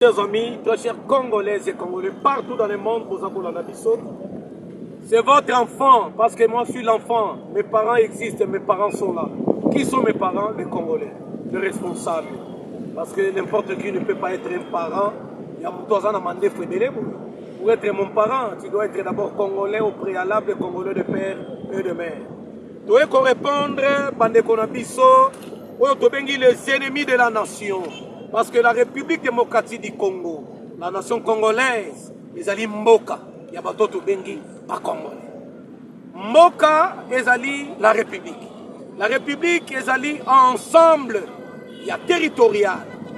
Chers amis, très chers Congolaises et Congolais, partout dans le monde, c'est votre enfant, parce que moi je suis l'enfant. Mes parents existent, mes parents sont là. Qui sont mes parents? Les Congolais, les responsables. Parce que n'importe qui ne peut pas être un parent. Il y a pour être mon parent, tu dois être d'abord Congolais au préalable, Congolais de père et de mère. Tu dois répondre, les ennemis de la nation. Parce que la République démocratique du Congo, la nation congolaise, ils allaient Mboka. Il y a d'autres bengi, pas congolais. Mboka, ils allaient la République. La République, ils allaient ensemble. Il y a territorial,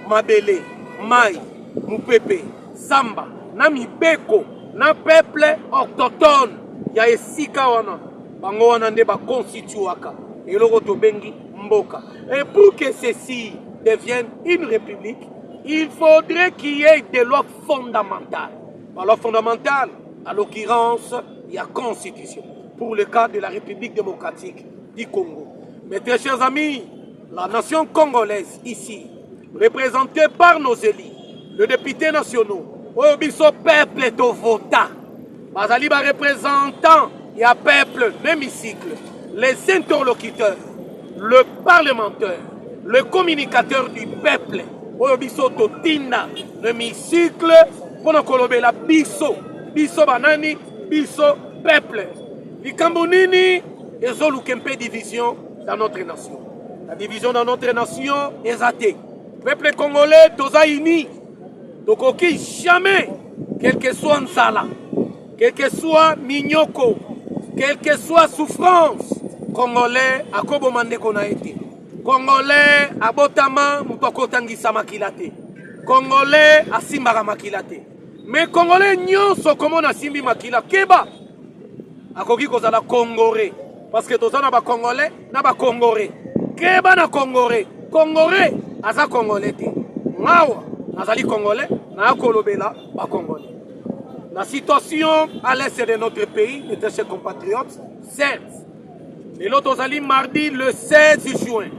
Mabele, Maï, Mupepe, Samba, Namibeko, na peuple autochtone. Il y a Esika wana, bango wana nde ba constituaka. Et le roto bengi Mboka. Et pour que ceci devienne une république, il faudrait qu'il y ait des lois fondamentales. La loi fondamentale, à l'occurrence, il y a constitution. Pour le cas de la République démocratique du Congo. Mes très chers amis, la nation congolaise ici, représentée par nos élus, les députés nationaux, au peuple de vota, Bazali ba représentant, il y a peuple, l'hémicycle, les interlocuteurs, le parlementaire, le communicateur du peuple, Oyobiso Totinda, l'hémicycle, pour nous la biso, biso banani, biso peuple. Likambonini, et Zolukempe division dans notre nation. La division dans notre nation est athée. Peuple congolais, toza ini. Donc, ok, jamais, quel que soit Nsala, quel que soit Mignoko, quelle que soit souffrance, Congolais, à Kobomande qu'on a été. Congolais, à Botama, Moutokotangisa Makilate. Congolais, à Simbara Makilate. Mais Congolais, nyonso comme on a Simbi Makila, Keba. A Koki Kozala Congoré. Parce que tous les Congolais, na ba Congoré. Keba na Congoré. Congoré, aza Congolais. Ngawa, azali Congolais, na Kolobela, ba Congolais. La situation à l'est de notre pays, mes chers compatriotes, certes, et l'autre mardi le 16 juin.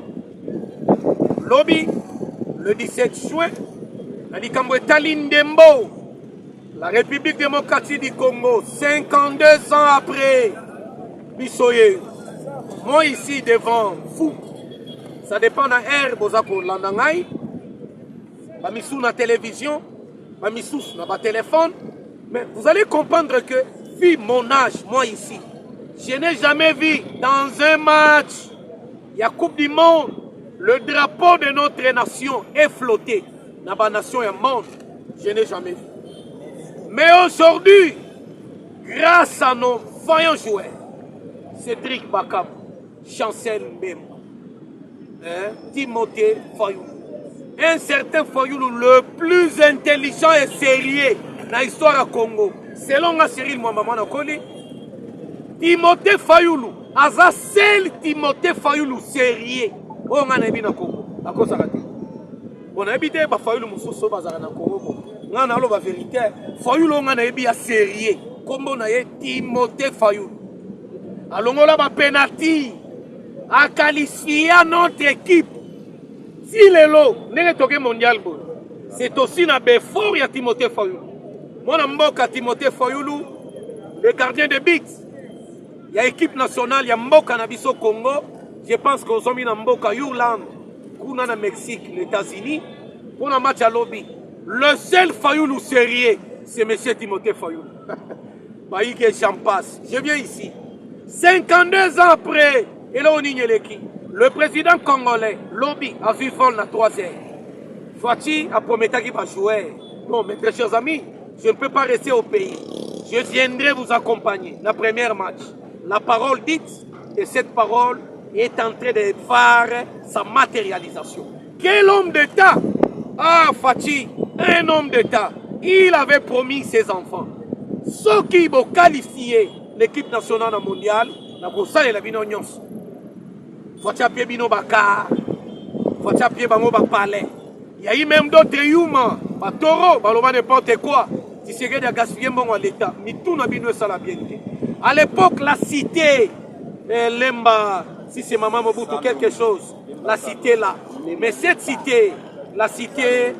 Lobby, le 17 juin, la République démocratique du Congo, 52 ans après, Bissoye, moi ici devant vous, ça dépend de l'air, Bozako Landangaï, Bamissou na télévision, Bamissou na téléphone, mais vous allez comprendre que, vu mon âge, moi ici, je n'ai jamais vu dans un match, il y a Coupe du Monde, le drapeau de notre nation est flotté. Dans la nation et le monde, je n'ai jamais vu. Mais aujourd'hui, grâce à nos vaillants joueurs, Cédric Bakam, Chancel Mbemba, Timothée Fayoulou, un certain Fayoulou, le plus intelligent et sérieux dans l'histoire du Congo, selon Cyril Mouamama Nakoli, Timothée Fayoulou, aza seul Timothée Fayoulou sérieux, on a na Congo, à cause de on a habité à Fayoulou Moussou Bazara na Congo, on a la vérité, Fayoulou on a habité à sérieux, comme on a Timothée Fayoulou. Alors on a un penalty à qualifier notre équipe. Si le lot n'est pas mondial, c'est aussi un effort à Timothée Fayoulou. Moi, je Timothée Fayoulou, le gardien de but. Il y a l'équipe nationale, il y a Mboka Nabiso Congo. Je pense qu'on a mis Mboka Yurland, Kuna na Mexique, les États-Unis, pour un match à lobby. Le seul Fayoulou sérieux, c'est M. Timothée Fayoulou. Baïke, j'en passe. Je viens ici. 52 ans après, et là on y est l'équipe. Le président congolais, lobby, a vu vol la 3e. Fati a promis qu'il va jouer. Non, mes très chers amis, je ne peux pas rester au pays. Je viendrai vous accompagner. La première match. La parole dite, et cette parole est en train de faire sa matérialisation. Quel homme d'État? Ah, Fati, un homme d'État. Il avait promis ses enfants. Ceux qui vont qualifier l'équipe nationale mondiale, la Bossa et la Binonions. Fati a pied Bino Bakar. Fati a pied Bango Bakpalais. Il y a eu même d'autres humains. Toro, Baloma n'importe quoi. Si c'est que de gaspiller mon l'État. Mais tout n'a bien ça la bien. À l'époque, la cité, Lemba, si c'est Maman Mobutu, quelque chose, la cité là. Mais cette cité, la cité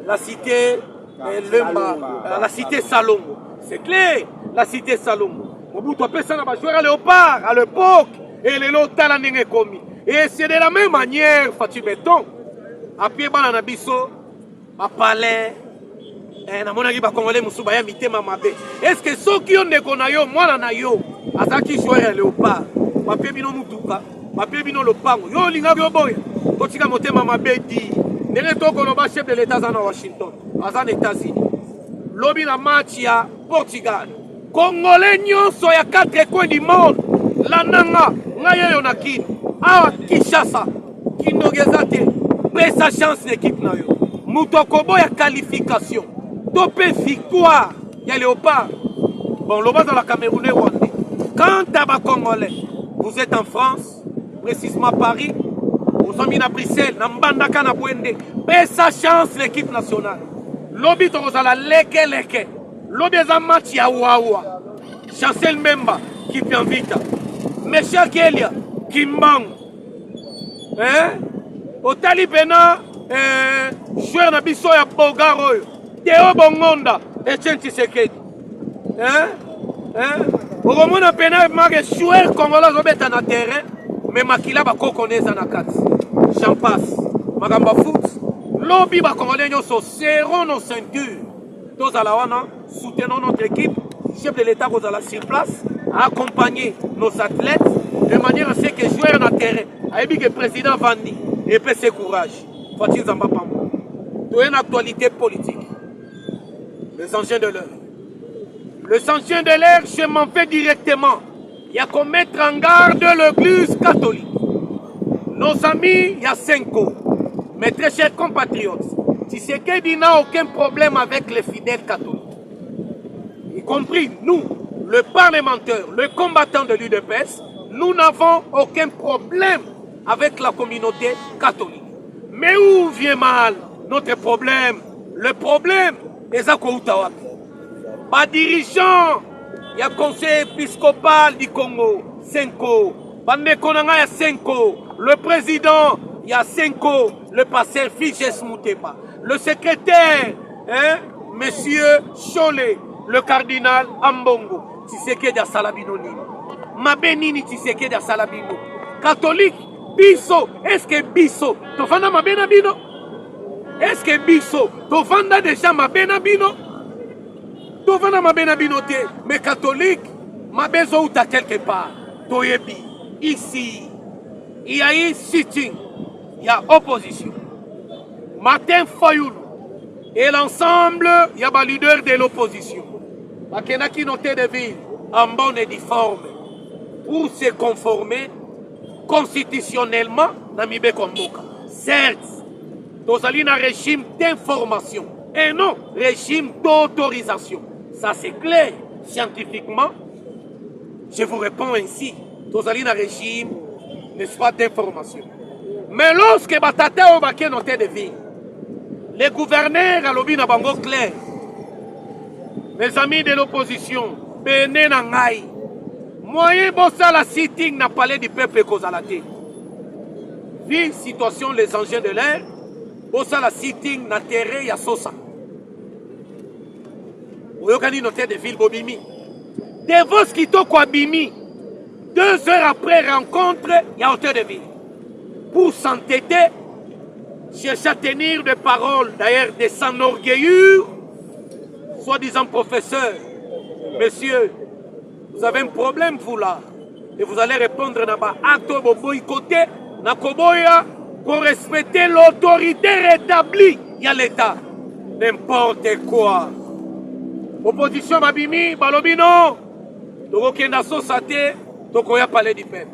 la cité la cité Salongo. C'est clair, la cité Salongo. Mobutu a fait ça dans joueur à Léopard à l'époque et les lots talanding commis. Et c'est de la même manière, Fatih Béton, à pied bas dans Nabiso, à palais, et na monaki ba Congolais musuba ya mitema mabe. Est-ce que ceux qui ont nekonayo, moi na yo, azaki joueur à Léopard, ma pied bino mutuka, ma pied bino lopango, yo linga yo boy, totika motema mabe di. Nere to koloba chef de l'État à Washington, aux États-Unis. Lobby na match ya Portugal. Congolais nyonso ya 4 coins du monde. La nanga, ngaye yonakini. Awa Kinshasa, Kindogezate, presa chance l'équipe na yo. Mutokobo ya qualification. Topé victoire, ya Léopard. Bon, le bas dans la Camerounais Rwandais. Quant à ma Congolais, vous êtes en France, précisément à Paris. Vous avez mis à Bruxelles, na Mbandaka na Bwende. Presa chance l'équipe nationale. Lobby tozala leke. Lobby za match ya wawa. Chancel Memba qui vient vite. Mesha Kelia Kimbang. Otali pena joueur na biso ya Bogaro. Théo Bongonda et Tchenti Sekedi. Oromona pena mage joueur congolais obeta na terrain mais makila ba kokoneza na kati. J'en passe. Magamba foot. Lobby ba congolais nyonso serrons nos ceintures. Tous à la wana, soutenons notre équipe. Chef de l'État vous allez sur place, à accompagner nos athlètes de manière à ce que joueurs dans le terrain, avec le président Vandi et puis ses courage. Fatih Zamba Pambo. Tout une actualité politique. Les anciens de l'heure. Les anciens de l'heure, je m'en fais directement. Il y a qu'à mettre en garde l'église catholique. Nos amis, il y a 5 ans. Mes très chers compatriotes, Tshisekedi n'a aucun problème avec les fidèles catholiques. Y compris nous, le parlementaire, le combattant de l'UDPS, nous n'avons aucun problème avec la communauté catholique. Mais où vient mal notre problème? Le problème est à Koutawapi. Pas dirigeant, il y a conseil épiscopal du Congo, 5 ans. Bandekonanga, il y a 5 ans. Le président, il y a 5 ans. Le pasteur Fiches Mouteba. Le secrétaire, monsieur Cholet, le cardinal Ambongo, Tshisekedi a Salabino Nini. Mabenini Tshisekedi a Salabino. Catholique, Bisso, est-ce que Bisso, Tofanda Mabenabino? Est-ce que Bisso, Tofanda déjà Mabenabino? Tofanda Mabenabino te, mais catholique, Mabezo ou ta quelque part. Toyebi, ici, il y a eu sitting, il y a opposition. Martin Fayoulou et l'ensemble, il y a des leaders de l'opposition. Qui noté de ville en bonne et due forme pour se conformer constitutionnellement dans Mibé Komboka. Certes, nous allons un régime d'information et non régime d'autorisation. Ça c'est clair scientifiquement. Je vous réponds ainsi. Nous allons un régime, n'est-ce pas, d'information. Mais lorsque Batata Obake noté de ville, les gouverneurs à l'objet na bango clair. Mes amis de l'opposition, Bené Nangaï, moyen bossa la sitting n'a palais du peuple Kozalate. Vu situation les engins de l'air, bossa la sitting n'a terre ya Sosa. Oyokani noté de ville Bobimi. Devos Kito Kwabimi, 2 heures après rencontre, il y a hauteur de ville. Pour s'entêter, chercher à tenir des paroles, d'ailleurs de s'enorgueillir, soi-disant professeur, monsieur, vous avez un problème vous là, et vous allez répondre là-bas, acte de boycotter, pour respecter l'autorité rétablie, il y a l'État. N'importe quoi. Opposition Babimi, Balobino, Tokokenda Sosate, Tokoya parler du peuple.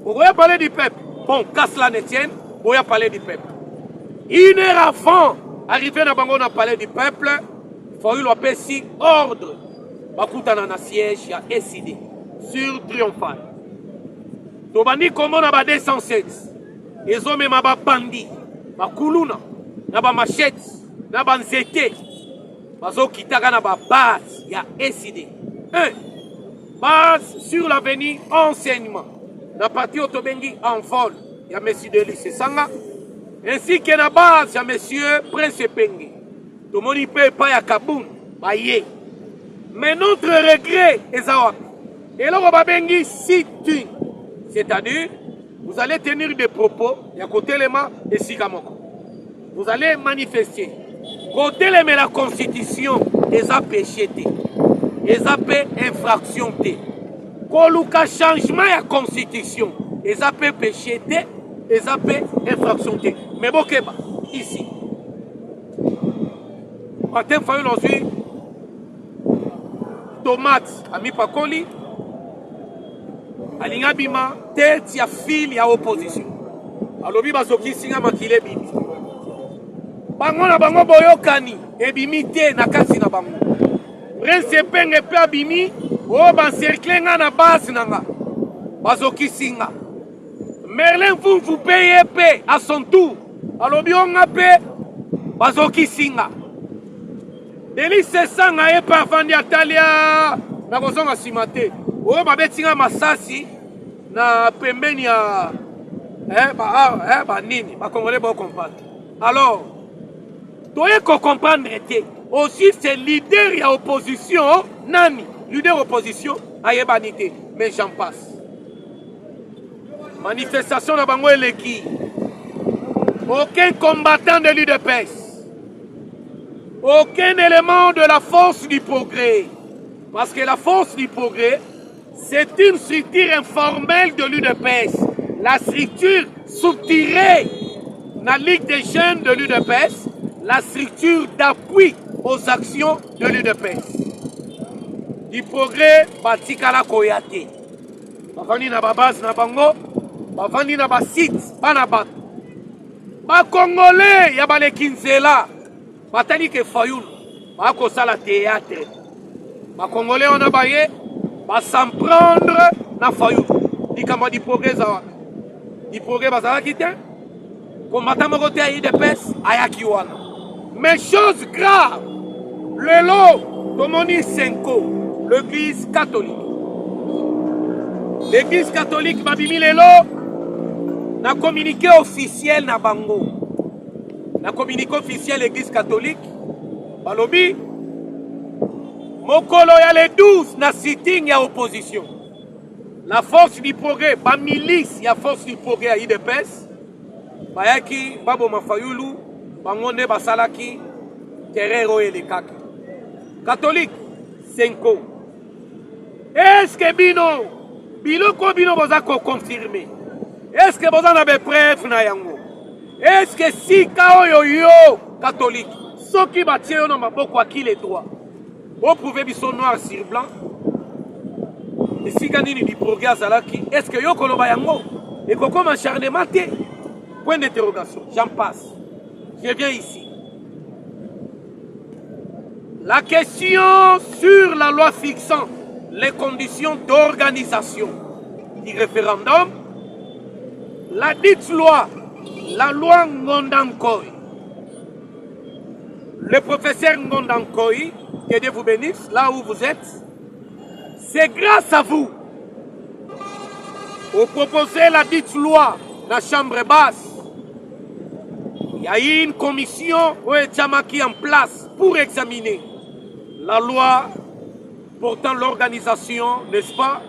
Tokoya parler du peuple. Bon, casse la Nétienne, Boya parler du peuple. 1 heure avant, arrivé à Bango na palais du peuple, il faut lui appeler si ordre. Bakutana na siège, il y a SID sur Triomphal. Tobani comment na ba 207. Ils ont même ba bandi, ba kuluna, na ba machette, na ba nzete. Bazo kitaka na ba base, il y a SID. 1. Base sur l'avenue enseignement. Na partie Otobengi en vol, il y a M. Delis Sanga. Ainsi que la base, il y a M. Prince Pengue. Tomoni pe pas ya Kaboun, baye. Mais notre regret est ça. Et là, on va bengi sit-in. C'est-à-dire, vous allez tenir des propos, il y a côté les mains et sigamoko. Vous allez manifester. Côté les mains, la constitution, ils ont péché. Ils ont infraction. Koluka changement de la constitution, ils ont péché. Ils ont infraction. Mais bon, ici. Martin Fayol ensuite, tomate, ami Pakoli, alinga bima, tête ya fil ya opposition. Alobi bazoki singa makile bimi. Bango na bango boyokani, ebimi te na kasi na bango. Prince penge pe abimi, o ban cercle nga na base nanga. Bazoki singa. Merlin vous payez pe à son tour. Alobi onga pe bazoki singa. Délice sanga e parfandi atalia na kozonga simate. O babetinga masasi na pembeni ya nini ba congolais ba comprendre. Alors doye ko comprendre te aussi c'est leader ya opposition nani leader opposition ayebanité mais j'en passe. Manifestation na bango eleki. Aucun combattant de l'UDPS. Aucun élément de la force du progrès. Parce que la force du progrès, c'est une structure informelle de l'UDPS. La structure soutirée dans la Ligue des jeunes de l'UDPS, la structure d'appui aux actions de l'UDPS. Du progrès, Batikala Koyate. Bavandi na babase na bango, bavandi na basite, banabat. Ba Congolais, ya balekinzela. Batali ke Fayoul, bako sala théâtre. Ma Congolais on a baillé, va s'en prendre na Fayoul. Di kama di progrès zawa. Di progrès bazala kite. Combattant mo côté ayi de pes ayaki wana. Mais chose grave, le lot Tomoni Senko, l'église catholique. L'église catholique babimi le lot na communiqué officiel na bango. La communiqué officiel l'église catholique, balobi, mokolo ya les 12 na sitting ya opposition. La force du progrès, ba milice ya force du progrès à IDPS, bayaki babo mafayulu, bangonde basalaki terrero et les kaki. Catholique, Senko. Est-ce que bino boza ko confirmer? Est-ce que boza na be preuve na yango? Est-ce que si yo catholique, ceux qui battent dans ma beaucoup à qui les droits, vous pouvez biso noir sur blanc, et si gagnez du progrès à Zalaki, est-ce que yo koloba yango et koko m'acharnement? Point d'interrogation, j'en passe. Je viens ici. La question sur la loi fixant les conditions d'organisation du référendum, la dite loi. La loi Ngondankoy. Le professeur Ngondankoy, que Dieu vous bénisse, là où vous êtes, c'est grâce à vous. Vous proposez la dite loi dans la chambre basse. Il y a eu une commission qui est en place pour examiner la loi portant l'organisation, n'est-ce pas?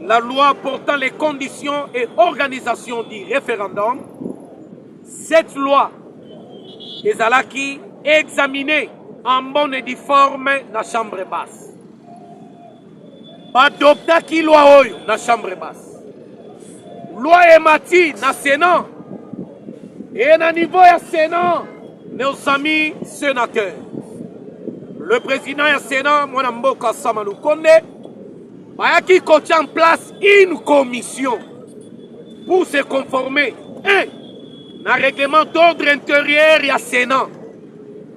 La loi portant les conditions et organisation du référendum. Cette loi est examinée en bonne et due forme dans la chambre basse. Adopta qui loi dans la chambre basse. Loi émati dans le Sénat. Et à niveau du Sénat, nos amis sénateurs. Le président du Sénat, Mwanamboka Samalou Konde, qui contient en place une commission pour se conformer dans le règlement d'ordre intérieur et à Sénat.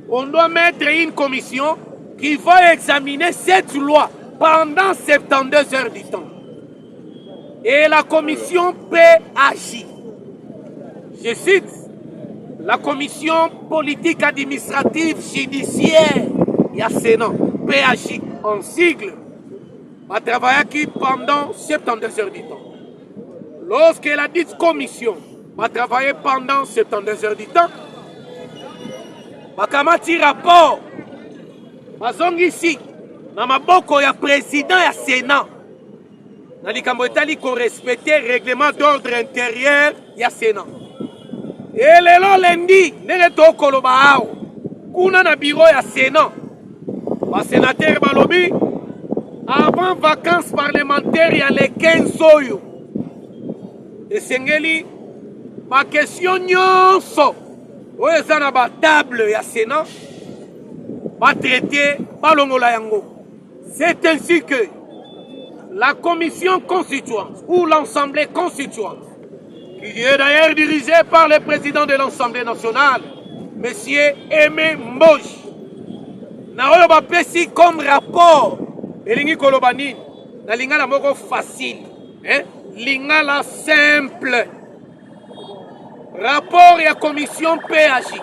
On doit mettre une commission qui va examiner cette loi pendant 72 heures du temps. Et la commission peut agir. Je cite, la commission politique administrative judiciaire et à Sénat peut agir en sigle a travaillé pendant 72 heures du temps. Lorsque la dite commission a travaillé pendant 72 heures du temps, bakamati rapport bazongisi na maboko ya président ya Sénat na likambo etali korespecte règlement d'ordre intérieur ya Sénat. Et lelo lundi ndenge tokoloba awa kuna na bureau ya Sénat basénateur balobi avant vacances parlementaires ya le 15 oyo esengeli bakestion nyonso oyo eza na batable ya Sénat batraité balongola yango. C'est ainsi que la commission constituante ou l'Assemblée constituante, qui est d'ailleurs dirigée par le président de l'Assemblée nationale, M. Aimé Mboji, na oyo bapesi comme rapport elingi koloba nini na lingala moko facile, lingala simple. Rapport ya commission PAJ,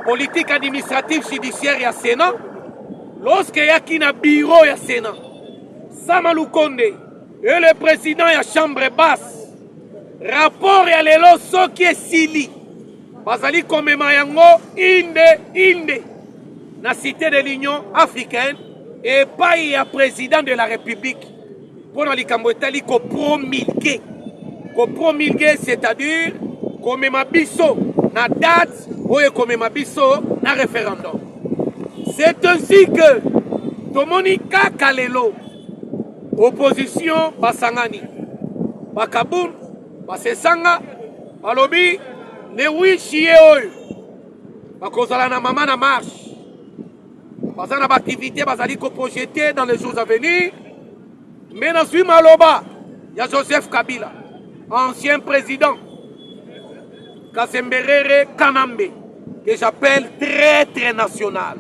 politique administrative judiciaire ya Sénat, lorsque yaki na bureau ya Sénat, Sama Lukonde et le président ya chambre basse, rapport ya lelo soki esili bazali komema yango inde na cité de l'Union africaine et pas ya président de la République pour na likambo etali ko promulguer, c'est-à-dire komema biso na date oyo komema biso na référendum. C'est ainsi que tomoni kaka lelo opposition basangani bakabun basesanga balobi le 8 juillet oyo bakozala na mama na marche baza na baaktivité bazali koprojete dans les jours à venir. Mais na sui maloba ya Joseph Kabila, ancien président Kasemberere Kanambe, que j'appelle traître national.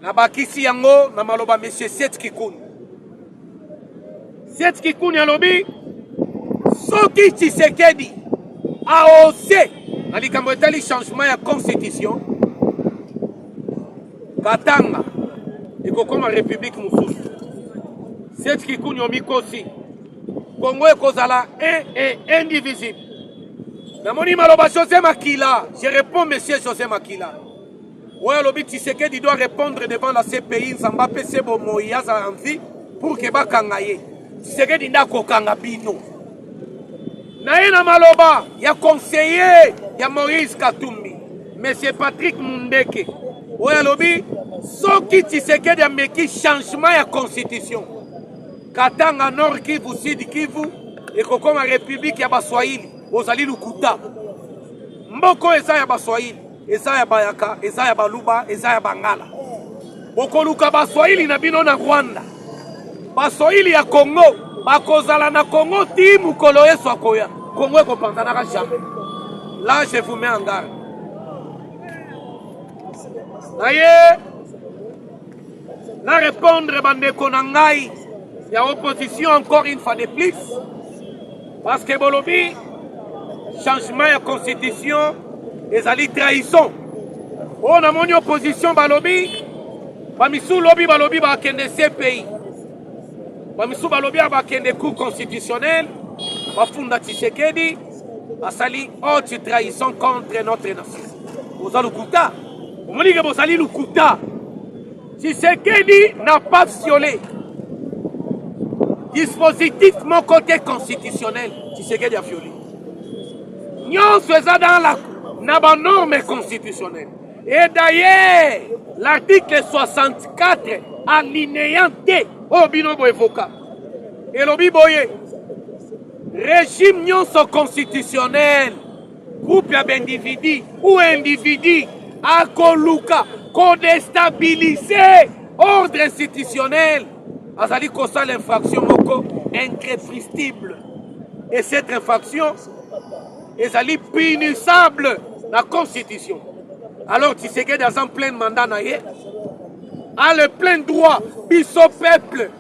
Nabakisi yango na maloba monsieur Seth Kikuni. Seth Kikuni alobi soki Tshisekedi a osé na likambo etali changement ya constitution Katanga ekokoma république mosusu. Seth Kikuni omikosi Congo ekozala un et indivisible. Namoni maloba José Makila. Je réponds monsieur José Makila. Ouais, lobi Tshisekedi doit répondre devant la CPI Nzamba pese bo moyaza en vie pour que bakangaye. Tshisekedi ndako kanga bino. Na ina maloba ya conseiller ya Moïse Katumbi, monsieur Patrick Mundeke. Ouais, lobi soki Tshisekedi ameki changement ya constitution. Katanga Nord Kivu, Sud Kivu, ekokoma république ya Baswahili, ozali lukuta. Mboko eza ya Baswahili, eza ya Bayaka, eza ya Baluba, eza ya Bangala. Bokoluka Baswahili na bino na Rwanda. Baswahili ya Congo, bakozala na Congo ti mukolo yesu akoya. Congo ekopanzanaka jamais. Là, je vous mets en garde. D'ailleurs, na répondre bandeko na ngai. Il y a opposition encore une fois de plus. Parce que Bolobi, changement de constitution, et ali trahison. On a mon opposition Balobi, Bamisou lobby Balobi bakende CPI. Bamisou Balobi bakende cour constitutionnel, Bafunda Tshisekedi, Asali haute trahison contre notre nation. Vous allez Lukuta. Vous me dites que vous allez Lukuta. Tshisekedi n'a pas violé. Dispositif mon côté constitutionnel, Tshisekedi a violé. Nous faisons dans la norme constitutionnelle. Et d'ailleurs, l'article 64 alinéant D au binobo évoca. Et le biboye, régime non constitutionnel, groupe d'individus ou individus à Koluka, déstabiliser ordre institutionnel. Azali kosa l'infraction incrépustible. Et cette infraction est punissable dans la Constitution. Alors Tshisekedi dans un plein mandat a le plein droit, biso peuple,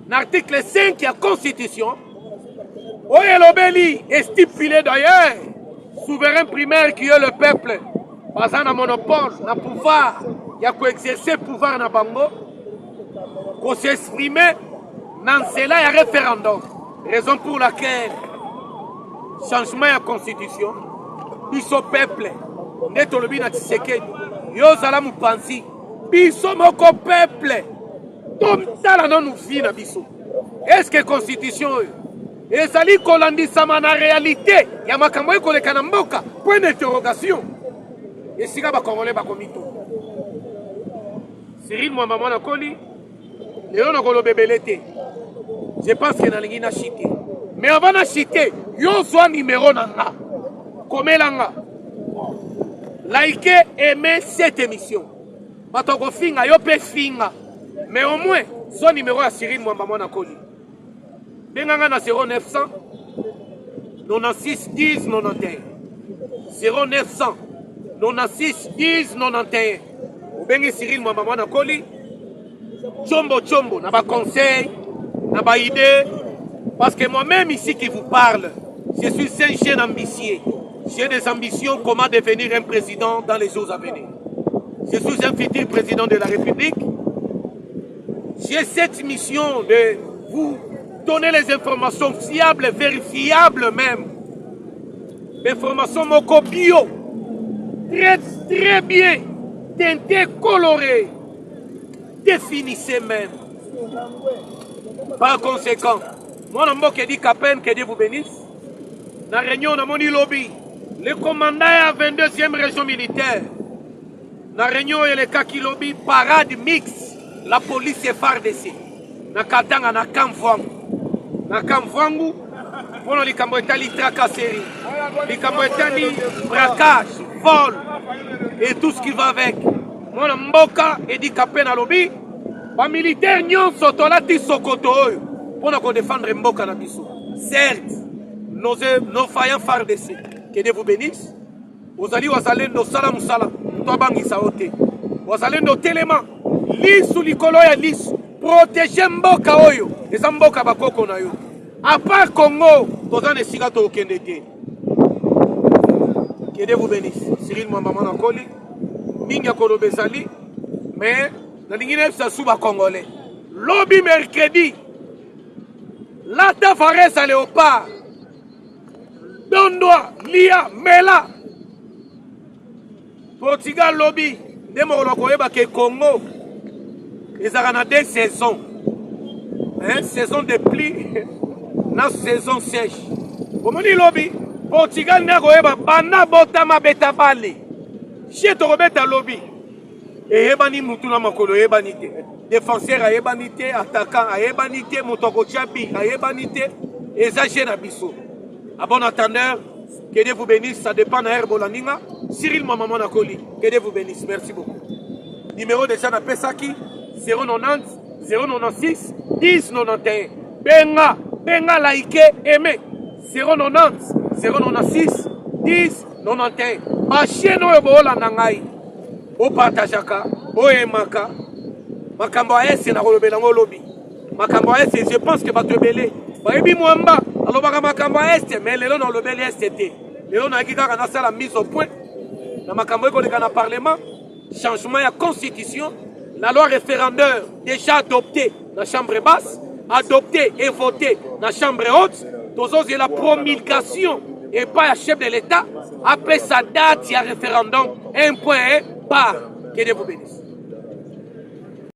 l'article 5 de la Constitution, Oyelobeli est stipulé d'ailleurs, souverain primaire qui est le peuple, pas un monopole, un pouvoir, il y a qu'exercer le pouvoir dans Bango, qu'on s'exprimer dans cela, il y a référendum. Raison pour laquelle, changement de la Constitution, biso peuple, nde tolobi na Tshisekedi yo zala mopanzi biso moko peuple tomtala nanu vi na biso. Est-ce que constitution oyo ezali kolandisama na réalité ya makambo ekoleka na mboka? Point d'interrogation. Esika bakongolais bakomito Cyril Mwamba mwana koli lelo nakolobebele te. Je pense que nalingi na chite, mais avant na chite yo zwa numéro na nga komela nga like aimer cette émission bato kofinga yo pe finga, mais au moins zwa numéro ya Cyril Mwamba mwana koli benga nga na 0900 96 10 91 0900 96 10 91 obengi Cyril Mwamba mwana koli chombo na ba conseil na ba idée, parce que moi-même ici qui vous parle, je suis un jeune ambitieux. J'ai des ambitions comment devenir un président dans les jours à venir. Je suis un futur président de la République. J'ai cette mission de vous donner les informations fiables, vérifiables même. Informations moko bio, très bien, teintées, colorées, définissez même. Par conséquent, moi, je dis que Dieu vous bénisse. Dans la réunion, on a lobby. Le commandant à 22e région militaire. Dans la réunion, il y a le Kaki lobby, parade mix. La police est FARDC. Dans Katanga, na Kamfwangu. Na Kamfwangu, on a les Kamboetali tracasserie. Les Kamboetali braquage, vol et tout ce qui va avec. Moi, Mboka et dit Kapena lobby. Les militaires n'ont pas Sokoto pour défendre Mboka na biso. Certes, nos faillants FARDC, que Dieu vous bénisse. Vous allez nos salam salam, toi bangi saote. Vous allez nos téléments, lis ou likolo ya lis, protéger Mboka oyo, et ça Mboka bakoko na yo. À part Congo, vous allez sigato au Kendete. Que Dieu vous bénisse. Cyril Mwamba mwana koli, minga kolo bezali, mais na souba congolais. Lobby mercredi. Lata Fares à Léopard. Dondoa, Lia, Mela. Portugal lobby. Demorokoyeba ke Congo. Ils ont 2 saisons. Saison de pluie. Na saison sèche. Komoni lobby. Portugal nekoyeba bana botama betabale. Chez Torobeta lobby. Et ebani mutuna makolo ebanité. Défenseur a ebanité, attaquant a ebanité, motoko chabi a ebanité, exagé na biso. À bon entendeur, que Dieu vous bénisse, ça dépend de Herbolaninga. Cyril Mwamba mwana koli, que Dieu vous bénisse, merci beaucoup. Numéro de Jana Pesaki, 090 096 10 91. Benga like, aimé. 090 096 10 91. Bacheno ebola nangai. O partagaka, o emaka. Makambo ese na kolobela ngolobi. Makambo ese, je pense que bato belé. Baebi Mwamba, alobaka makambo ese, mais lelo na lobeli ese te. Lelo na kika na sala mise au point. Na makambo ekoleka na parlement, changement ya constitution, la loi référendaire déjà adoptée dans la chambre basse, adoptée et votée dans la chambre haute. Toujours c'est la promulgation et pas le chef de l'État. Après sa date, il y a référendum 1.1 par. Que Dieu vous bénisse.